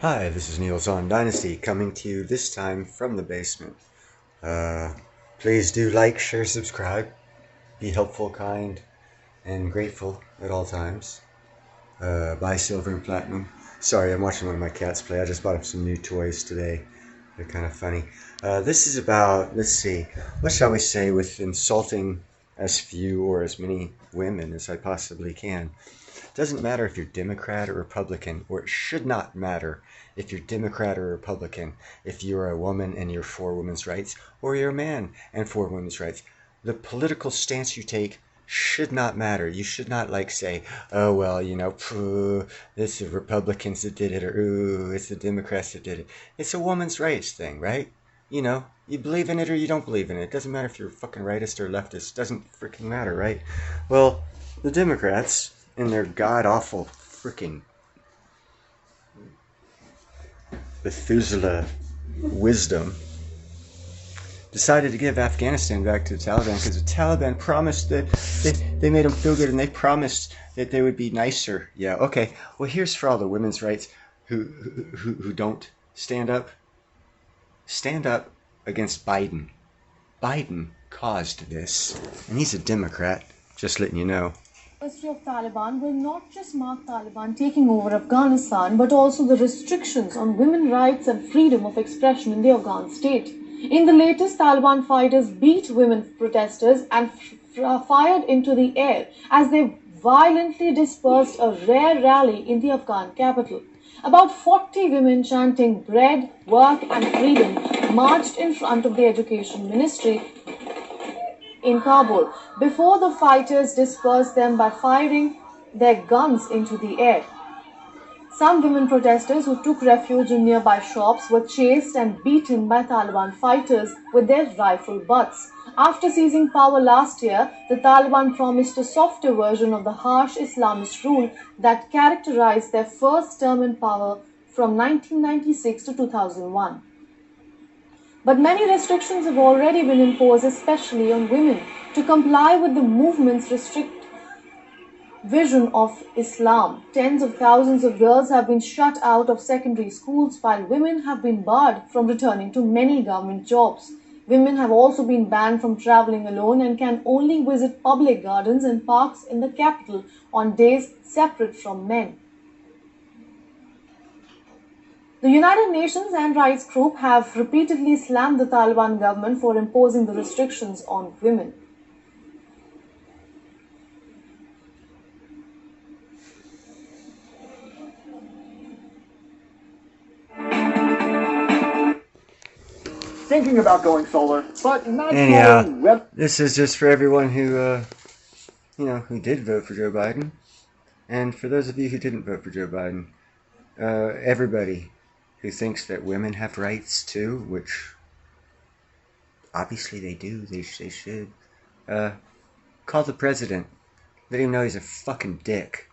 Hi, this is Neil's on Dynasty coming to you this time from the basement. Please do like, share, subscribe. Be helpful, kind, and grateful at all times. Buy silver and platinum. Sorry, I'm watching one of my cats play. I just bought up some new toys today. They're kind of funny. This is about, let's see, what shall we say, with insulting as few or as many women as I possibly can. Doesn't matter if you're Democrat or Republican, or it should not matter if you're Democrat or Republican, if you're a woman and you're for women's rights, or you're a man and for women's rights. The political stance you take should not matter. You should not say, oh, well, it's the Republicans that did it, or ooh, it's the Democrats that did it. It's a woman's rights thing, right? You believe in it or you don't believe in it. It doesn't matter if you're a fucking rightist or leftist. It doesn't freaking matter, right? Well, the Democrats, in their god-awful freaking Methuselah wisdom, decided to give Afghanistan back to the Taliban because the Taliban promised that they made them feel good, and they promised that they would be nicer. Yeah, okay. Well, here's for all the women's rights who don't stand up. Stand up against Biden. Biden caused this, and he's a Democrat, just letting you know. Anniversary of Taliban will not just mark Taliban taking over Afghanistan, but also the restrictions on women's rights and freedom of expression in the Afghan state. In the latest, Taliban fighters beat women protesters and fired into the air as they violently dispersed a rare rally in the Afghan capital. About 40 women chanting bread, work and freedom marched in front of the education ministry in Kabul before the fighters dispersed them by firing their guns into the air. Some women protesters who took refuge in nearby shops were chased and beaten by Taliban fighters with their rifle butts. After seizing power last year, the Taliban promised a softer version of the harsh Islamist rule that characterized their first term in power from 1996 to 2001. But many restrictions have already been imposed, especially on women, to comply with the movement's strict vision of Islam. Tens of thousands of girls have been shut out of secondary schools, while women have been barred from returning to many government jobs. Women have also been banned from traveling alone and can only visit public gardens and parks in the capital on days separate from men. The United Nations and rights group have repeatedly slammed the Taliban government for imposing the restrictions on women. Thinking about going solar, but not Anyhow, knowing this is just for everyone who did vote for Joe Biden. And for those of you who didn't vote for Joe Biden, everybody who thinks that women have rights too, which obviously they do, they should, call the president. Let him know he's a fucking dick.